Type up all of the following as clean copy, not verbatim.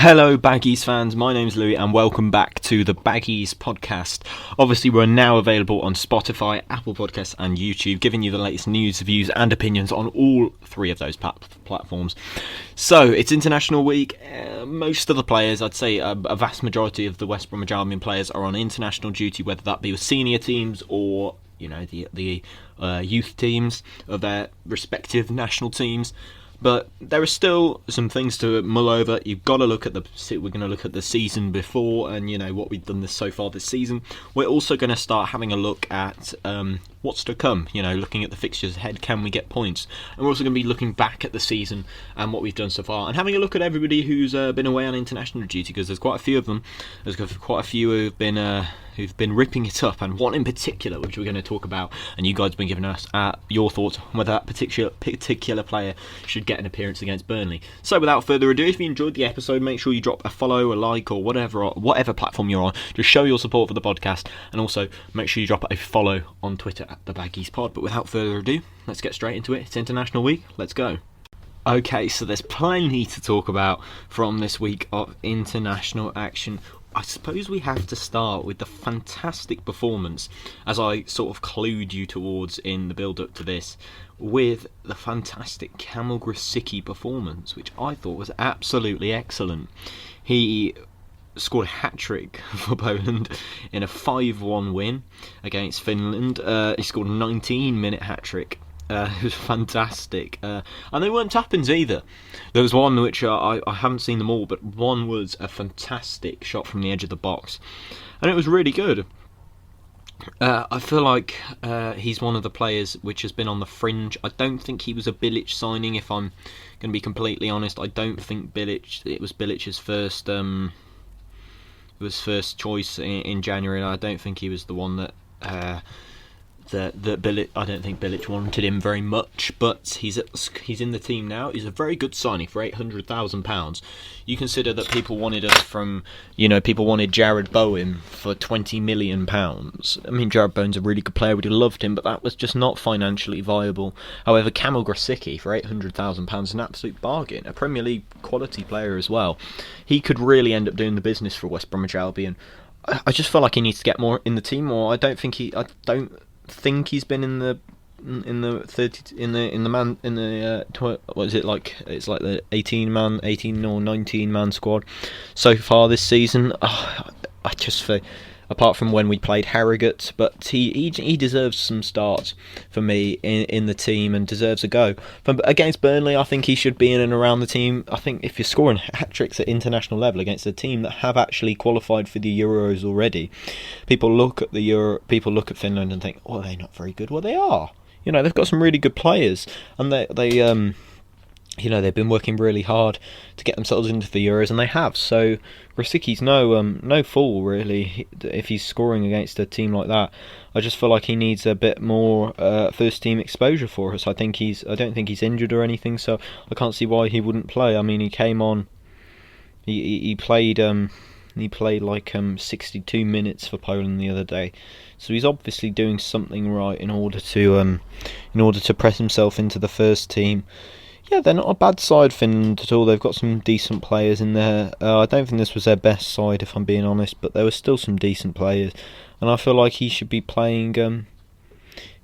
Hello Baggies fans, my name's Louis and welcome back to the Baggies Podcast. Obviously we're now available on Spotify, Apple Podcasts and YouTube, giving you the latest news, views and opinions on all three of those platforms. So it's International Week. Most of the players, I'd say a vast majority of the West Bromwich Albion players are on international duty, whether that be with senior teams or the youth teams of their respective national teams. But there are still some things to mull over. You've got to look at we're going to look at the season before and what we've done so far this season. We're also going to start having a look at what's to come. Looking at the fixtures ahead, can we get points? And we're also going to be looking back at the season and what we've done so far, and having a look at everybody who's been away on international duty, because there's quite a few of them. There's quite a few who've been ripping it up, and one in particular which we're going to talk about, and you guys have been giving us your thoughts on whether that particular player should get an appearance against Burnley. So without further ado, if you enjoyed the episode, make sure you drop a follow, a like, or whatever platform you're on. Just show your support for the podcast, and also make sure you drop a follow on Twitter at the Baggies Pod. But without further ado, let's get straight into it. It's International Week, let's go. Okay, so there's plenty to talk about from this week of international action. I suppose we have to start with the fantastic performance, as I sort of clued you towards in the build-up to this, with the fantastic Kamil performance, which I thought was absolutely excellent. He scored a hat-trick for Poland in a 5-1 win against Finland. He scored a 19-minute hat-trick. It was fantastic, and they weren't tap-ins either. There was one which I haven't seen them all, but one was a fantastic shot from the edge of the box, and it was really good. I feel like he's one of the players which has been on the fringe. I don't think he was a Bilic signing, if I'm going to be completely honest. I don't think it was Bilic's first choice in January, and I don't think he was the one that Bilic. I don't think Bilic wanted him very much, but he's in the team now. He's a very good signing for £800,000. You consider that people wanted Jared Bowen for £20 million. I mean, Jared Bowen's a really good player. We'd have loved him, but that was just not financially viable. However, Kamil for £800,000 is an absolute bargain. A Premier League quality player as well. He could really end up doing the business for West Bromwich Albion. I just feel like he needs to get more in the team, or I don't think he's been in the 18 or 19 man squad so far this season. I just feel, apart from when we played Harrogate, but he deserves some starts for me in the team and deserves a go. But against Burnley, I think he should be in and around the team. I think if you're scoring hat-tricks at international level against a team that have actually qualified for the Euros already, people look at Finland and think, oh, they're not very good. Well, they are. They've got some really good players, and they've been working really hard to get themselves into the Euros, and they have. So Grosicki's no fool, really, if he's scoring against a team like that. I just feel like he needs a bit more first team exposure for us. I don't think he's injured or anything, so I can't see why he wouldn't play. I mean, he came on, he played like 62 minutes for Poland the other day, so he's obviously doing something right in order to press himself into the first team. Yeah, they're not a bad side, Finland, at all. They've got some decent players in there. I don't think this was their best side, if I'm being honest, but there were still some decent players, and I feel like he should be playing.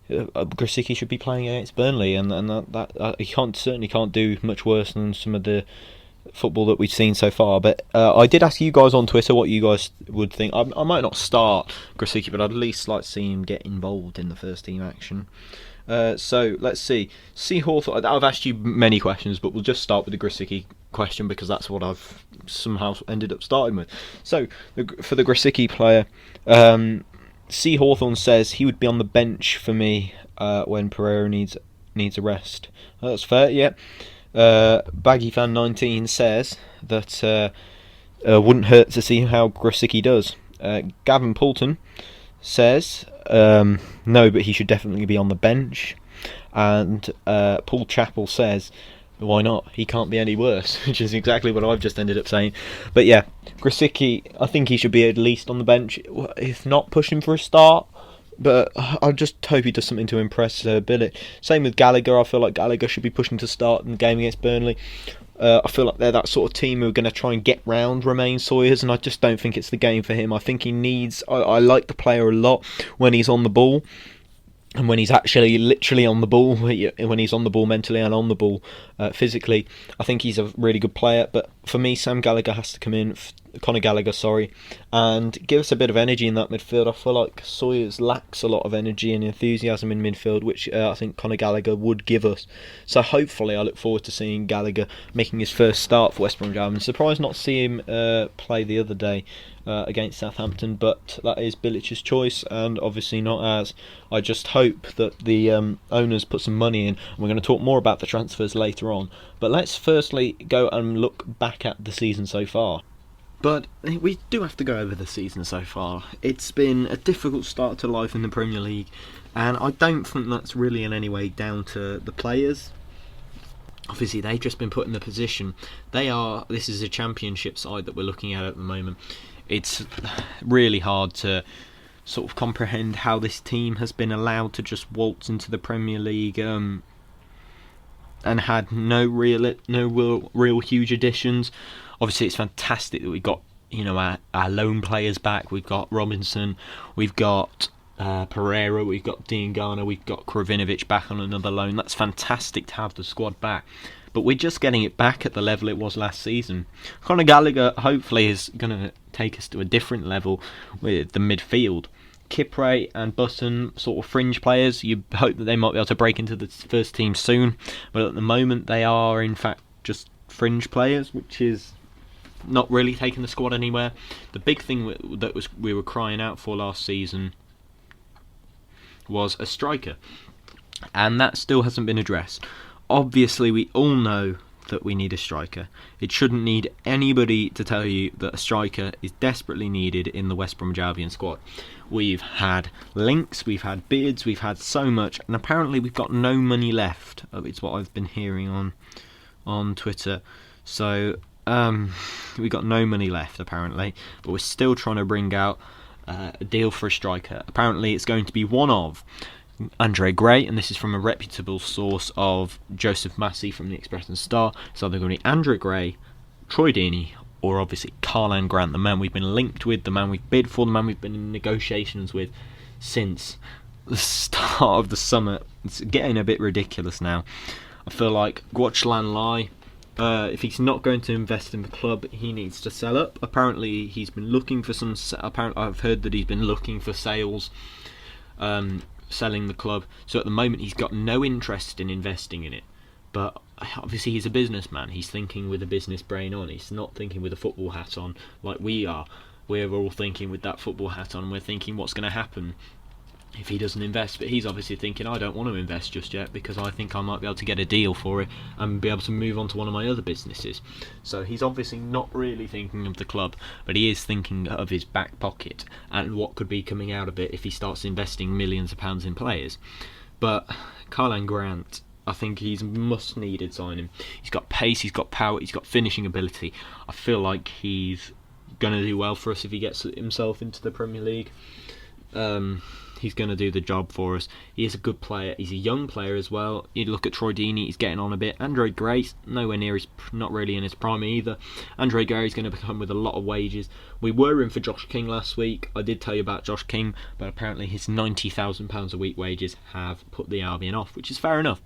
Grosicki should be playing against Burnley, and that he certainly can't do much worse than some of the football that we've seen so far. But I did ask you guys on Twitter what you guys would think. I might not start Grosicki, but I'd at least like to see him get involved in the first team action. So let's see Hawthorne. I've asked you many questions, but we'll just start with the Grosicki question because that's what I've somehow ended up starting with. So for the Grosicki player, C. Hawthorne says he would be on the bench for me when Pereira needs a rest. That's fair, yeah. Baggy Fan 19 says that wouldn't hurt to see how Grosicki does. Gavin Poulton says no, but he should definitely be on the bench. And Paul Chappell says, why not? He can't be any worse, which is exactly what I've just ended up saying. But yeah, Grosicki, I think he should be at least on the bench, if not push him for a start. But I just hope he does something to impress Bilic. Same with Gallagher. I feel like Gallagher should be pushing to start in the game against Burnley. I feel like they're that sort of team who are going to try and get round Romain Sawyers, and I just don't think it's the game for him. I think he needs... I like the player a lot when he's on the ball, and when he's actually literally on the ball, when he's on the ball mentally and on the ball physically, I think he's a really good player. But for me, Sam Gallagher has to come in, Conor Gallagher, sorry, and give us a bit of energy in that midfield. I feel like Sawyers lacks a lot of energy and enthusiasm in midfield, which I think Conor Gallagher would give us. So hopefully I look forward to seeing Gallagher making his first start for West Bromwich Albion. Surprised not to see him play the other day against Southampton, but that is Bilic's choice, and obviously not ours. I just hope that the owners put some money in. We're going to talk more about the transfers later on, but let's firstly go and look back at the season so far. But we do have to go over the season so far. It's been a difficult start to life in the Premier League, and I don't think that's really in any way down to the players. Obviously, they've just been put in the position. This is a Championship side that we're looking at the moment. It's really hard to sort of comprehend how this team has been allowed to just waltz into the Premier League and had no real huge additions. Obviously, it's fantastic that we got our lone players back. We've got Robinson, we've got Pereira, we've got Diangana, we've got Krovinovic back on another loan. That's fantastic to have the squad back. But we're just getting it back at the level it was last season. Conor Gallagher hopefully is going to take us to a different level with the midfield. Kipre and Button, sort of fringe players. You hope that they might be able to break into the first team soon. But at the moment they are in fact just fringe players, which is not really taking the squad anywhere. The big thing that we were crying out for last season was a striker, and that still hasn't been addressed. Obviously, we all know that we need a striker. It shouldn't need anybody to tell you that a striker is desperately needed in the West Bromwich Albion squad. We've had links, we've had bids, we've had so much, and apparently we've got no money left. It's what I've been hearing on Twitter. So we've got no money left apparently, but we're still trying to bring out a deal for a striker. Apparently it's going to be one of Andre Gray, and this is from a reputable source of Joseph Massey from the Express and Star. So they're going to be Andre Gray, Troy Deeney, or obviously Karlan Grant, the man we've been linked with, the man we've bid for, the man we've been in negotiations with since the start of the summer. It's getting a bit ridiculous now. I feel like Guochuan Lai, if he's not going to invest in the club, he needs to sell up. Apparently he's been looking for some... Apparently I've heard that he's been looking for sales, selling the club. So at the moment he's got no interest in investing in it. But obviously he's a businessman. He's thinking with a business brain on. He's not thinking with a football hat on like we are. We're all thinking with that football hat on. We're thinking what's going to happen if he doesn't invest. But he's obviously thinking, I don't want to invest just yet because I think I might be able to get a deal for it and be able to move on to one of my other businesses. So he's obviously not really thinking of the club, but he is thinking of his back pocket and what could be coming out of it if he starts investing millions of pounds in players. But Karlan Grant, I think he's a must-needed signing. He's got pace, he's got power, he's got finishing ability. I feel like he's going to do well for us if he gets himself into the Premier League. He's going to do the job for us. He is a good player. He's a young player as well. You look at Troy Deeney, he's getting on a bit. Andre Gray, nowhere near not really in his prime either. Andre Gray is going to come with a lot of wages. We were in for Josh King last week. I did tell you about Josh King, but apparently his £90,000 a week wages have put the Albion off, which is fair enough.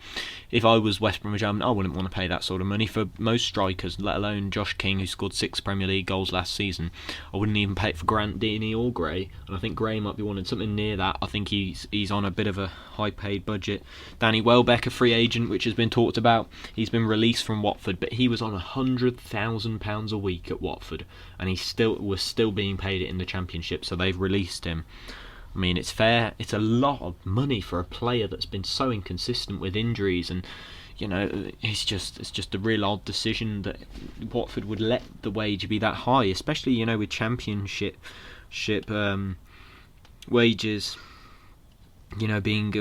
If I was West Bromwich Albion, I wouldn't want to pay that sort of money for most strikers, let alone Josh King, who scored 6 Premier League goals last season. I wouldn't even pay it for Grant, Deeney or Gray, and I think Gray might be wanting something near that. I think he's on a bit of a high-paid budget. Danny Welbeck, a free agent, which has been talked about. He's been released from Watford, but he was on £100,000 a week at Watford, and he was still being paid it in the Championship, so they've released him. I mean, it's fair. It's a lot of money for a player that's been so inconsistent with injuries, and it's just a real odd decision that Watford would let the wage be that high, especially with Championship wages. Being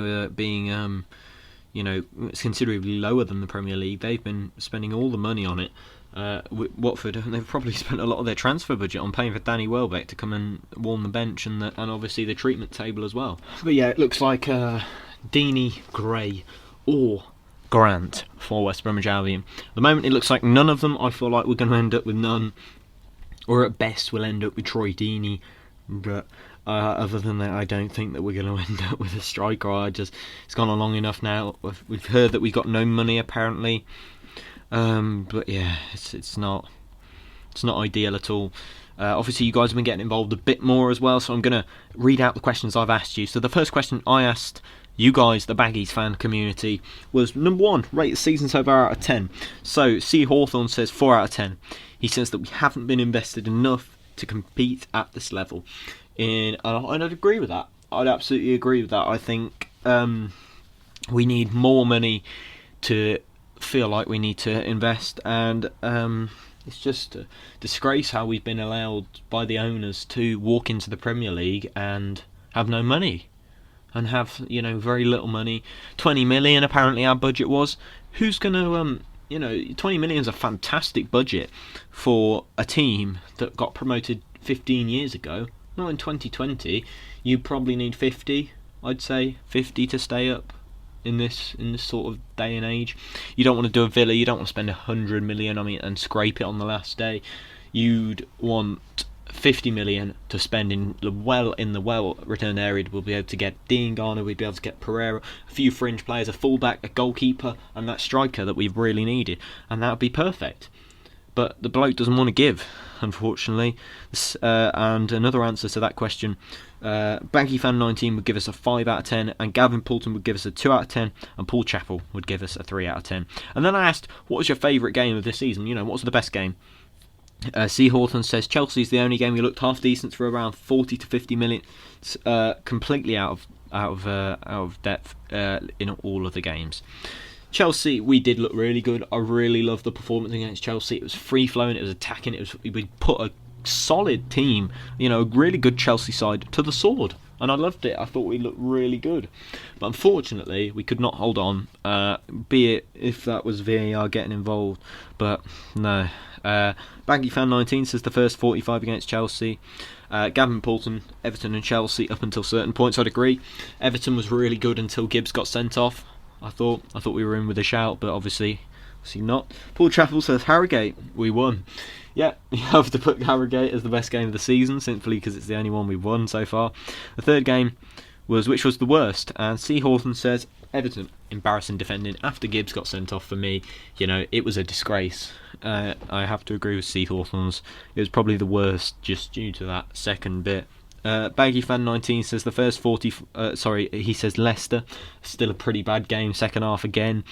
considerably lower than the Premier League. They've been spending all the money on it. Watford, they've probably spent a lot of their transfer budget on paying for Danny Welbeck to come and warm the bench and obviously the treatment table as well. But yeah, it looks like Deeney, Gray or Grant for West Bromwich Albion. At the moment, it looks like none of them. I feel like we're going to end up with none, or at best, we'll end up with Troy Deeney. But other than that, I don't think that we're going to end up with a striker. It's gone on long enough now. We've heard that we got no money apparently, but yeah, it's not ideal at all. Obviously, you guys have been getting involved a bit more as well, so I'm going to read out the questions I've asked you. So the first question I asked you guys, the Baggies fan community, was number 1, rate the season so far out of 10. So C. Hawthorne says 4 out of 10. He says that we haven't been invested enough to compete at this level. And I'd agree with that. I'd absolutely agree with that. I think we need more money to feel like we need to invest, and it's just a disgrace how we've been allowed by the owners to walk into the Premier League and have no money, and have very little money. 20 million apparently our budget was. Who's going to 20 million is a fantastic budget for a team that got promoted 15 years ago. Not in 2020. You probably need 50. I'd say 50 to stay up in this sort of day and age. You don't want to do a Villa. You don't want to spend 100 million on it and scrape it on the last day. You'd want 50 million to spend in the well returned area. We'll be able to get Dean Garner, we'd be able to get Pereira, a few fringe players, a fullback, a goalkeeper, and that striker that we've really needed, and that would be perfect. But the bloke doesn't want to give, unfortunately. And another answer to that question, Baggy Fan 19 would give us a 5 out of 10, and Gavin Poulton would give us a 2 out of 10, and Paul Chappell would give us a 3 out of 10. And then I asked, what was your favourite game of this season? What was the best game? C. Hawthorne says Chelsea's the only game we looked half decent for around 40 to 50 minutes, completely out of depth in all of the games. Chelsea, we did look really good. I really loved the performance against Chelsea. It was free flowing, it was attacking, we put a solid team, a really good Chelsea side to the sword, and I loved it. I thought we looked really good, but unfortunately we could not hold on, be it if that was VAR getting involved, but no. Baggy Fan 19 says the first 45 against Chelsea. Gavin Poulton, Everton and Chelsea up until certain points. I'd agree. Everton was really good until Gibbs got sent off. I thought we were in with a shout, but obviously not. Paul Chappell says Harrogate, we won. Yeah, you have to put Harrogate as the best game of the season, simply because it's the only one we've won so far. The third game was which was the worst, and C. Hawthorne says Everton, embarrassing defending after Gibbs got sent off. For me, it was a disgrace. I have to agree with C. Hawthorne's. It was probably the worst, just due to that second bit. Baggy Fan 19 says the first 40. He says Leicester, still a pretty bad game. Second half again.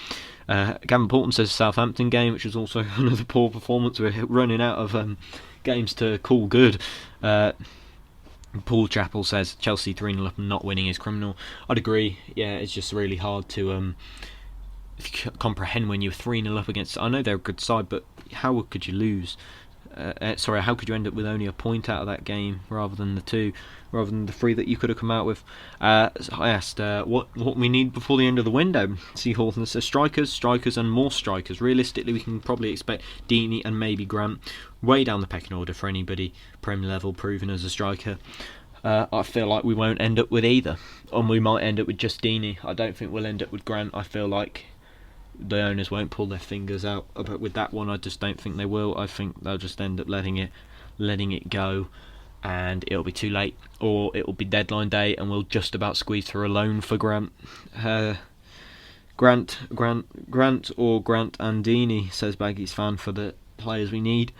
Gavin Poulton says Southampton game, which was also another poor performance. We're running out of games to call good. Paul Chappell says Chelsea 3-0 up and not winning is criminal. I'd agree. Yeah, it's just really hard to comprehend when you're 3-0 up against. I know they're a good side, but how could you lose? How could you end up with only a point out of that game rather than the 2, rather than the 3 that you could have come out with? I asked what we need before the end of the window. C. Hawthorne says strikers and more strikers. Realistically, we can probably expect Deeney and maybe Grant way down the pecking order for anybody Premier level proven as a striker. I feel like we won't end up with either, and we might end up with just Deeney. I don't think we'll end up with Grant. I feel like the owners won't pull their fingers out, but with that one I just don't think they will. I think they'll just end up letting it go, and it'll be too late, or it'll be deadline day and we'll just about squeeze through a loan for Grant. Grant or Grant and Deeney, says Baggies fan, for the players we need.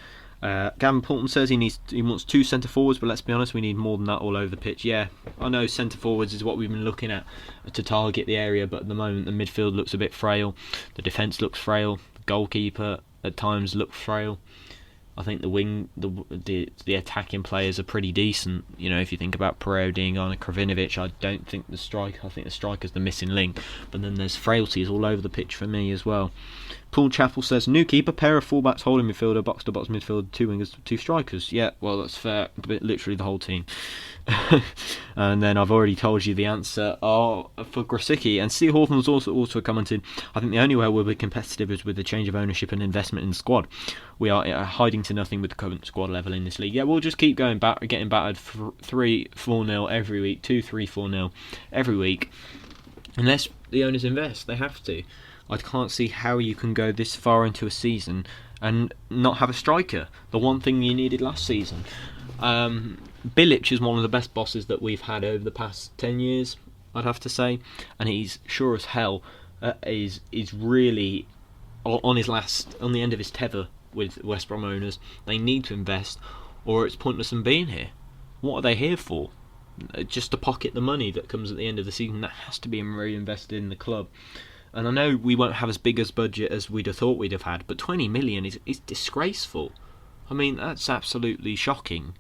Gavin Poulton says he wants 2 centre forwards, but let's be honest, we need more than that all over the pitch. Yeah, I know centre forwards is what we've been looking at to target the area, but at the moment the midfield looks a bit frail, the defence looks frail, the goalkeeper at times looks frail. I think the attacking players are pretty decent. If you think about Pereira, Diangana, Kravinovic, I think the striker's the missing link. But then there's frailties all over the pitch for me as well. Paul Chappell says new keeper, pair of fullbacks, holding midfielder, box to box midfield, 2 wingers, 2 strikers. Yeah, well that's fair. Literally the whole team. And then I've already told you the answer for Grosicki. And C. Hawthorne's also commented, I think the only way we'll be competitive is with the change of ownership and investment in the squad. We are hiding to nothing with the current squad level in this league. Yeah, we'll just keep getting battered 3-4-0 every week, 2-3-4-0 every week, unless the owners invest. They have to. I can't see how you can go this far into a season and not have a striker. The one thing you needed last season. Bilic is one of the best bosses that we've had over the past 10 years, I'd have to say, and he's sure as hell is really on the end of his tether with West Brom owners. They need to invest, or it's pointless in being here. What are they here for? Just to pocket the money that comes at the end of the season. That has to be reinvested in the club. And I know we won't have as big a budget as we'd have thought we'd have had, but 20 million is disgraceful. I mean, that's absolutely shocking.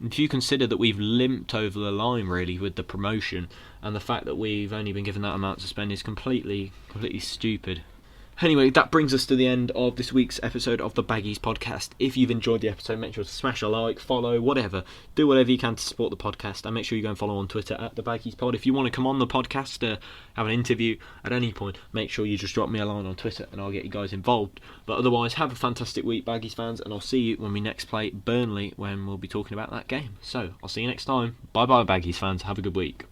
If you consider that we've limped over the line really with the promotion, and the fact that we've only been given that amount to spend is completely stupid. Anyway, that brings us to the end of this week's episode of the Baggies Podcast. If you've enjoyed the episode, make sure to smash a like, follow, whatever. Do whatever you can to support the podcast, and make sure you go and follow on Twitter at the Baggies Pod. If you want to come on the podcast to have an interview at any point, make sure you just drop me a line on Twitter and I'll get you guys involved. But otherwise, have a fantastic week, Baggies fans, and I'll see you when we next play Burnley, when we'll be talking about that game. So, I'll see you next time. Bye-bye, Baggies fans. Have a good week.